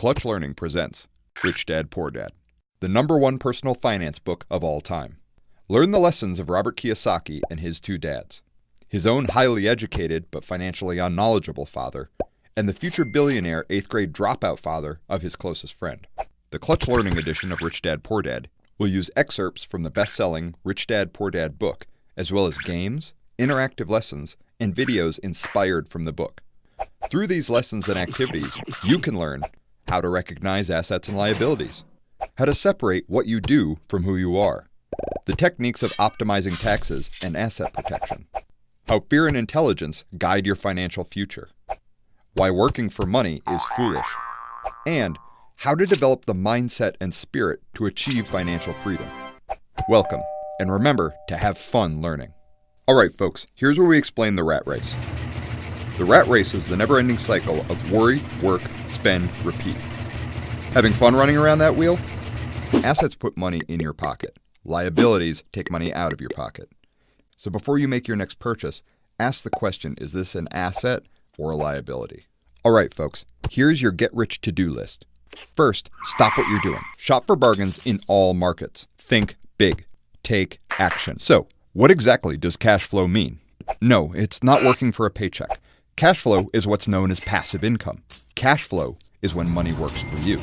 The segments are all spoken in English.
Clutch Learning presents Rich Dad, Poor Dad, the #1 personal finance book of all time. Learn the lessons of Robert Kiyosaki and his two dads, his own highly educated but financially unknowledgeable father, and the future billionaire 8th grade dropout father of his closest friend. The Clutch Learning edition of Rich Dad, Poor Dad will use excerpts from the best-selling Rich Dad, Poor Dad book, as well as games, interactive lessons, and videos inspired from the book. Through these lessons and activities, you can learn how to recognize assets and liabilities, how to separate what you do from who you are, the techniques of optimizing taxes and asset protection, how fear and intelligence guide your financial future, why working for money is foolish, and how to develop the mindset and spirit to achieve financial freedom. Welcome, and remember to have fun learning. All right, folks, here's where we explain the rat race. The rat race is the never-ending cycle of worry, work, spend, repeat. Having fun running around that wheel? Assets put money in your pocket. Liabilities take money out of your pocket. So before you make your next purchase, ask the question, is this an asset or a liability? All right, folks, here's your get-rich to-do list. First, stop what you're doing. Shop for bargains in all markets. Think big. Take action. So, what exactly does cash flow mean? No, it's not working for a paycheck. Cash flow is what's known as passive income. Cash flow is when money works for you.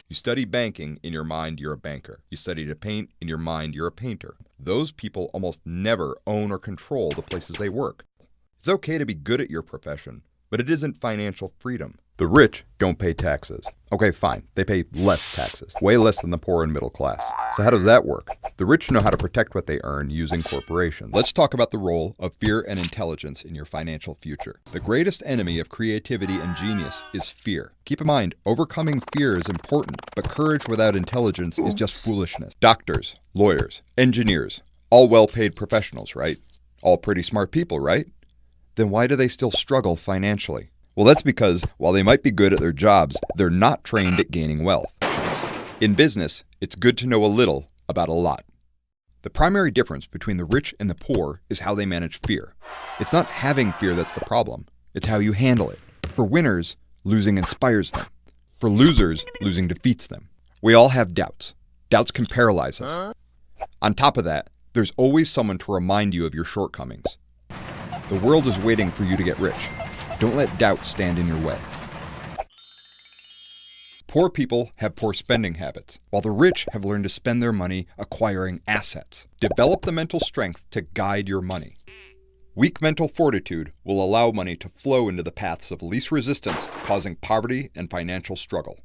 You study banking, in your mind you're a banker. You study to paint, in your mind you're a painter. Those people almost never own or control the places they work. It's okay to be good at your profession, but it isn't financial freedom. The rich don't pay taxes. Okay, fine, they pay less taxes, way less than the poor and middle class. So how does that work? The rich know how to protect what they earn using corporations. Let's talk about the role of fear and intelligence in your financial future. The greatest enemy of creativity and genius is fear. Keep in mind, overcoming fear is important, but courage without intelligence is just foolishness. Doctors, lawyers, engineers, all well-paid professionals, right? All pretty smart people, right? Then why do they still struggle financially? Well, that's because while they might be good at their jobs, they're not trained at gaining wealth. In business, it's good to know a little about a lot. The primary difference between the rich and the poor is how they manage fear. It's not having fear that's the problem. It's how you handle it. For winners, losing inspires them. For losers, losing defeats them. We all have doubts. Doubts can paralyze us. On top of that, there's always someone to remind you of your shortcomings. The world is waiting for you to get rich. Don't let doubt stand in your way. Poor people have poor spending habits, while the rich have learned to spend their money acquiring assets. Develop the mental strength to guide your money. Weak mental fortitude will allow money to flow into the paths of least resistance, causing poverty and financial struggle.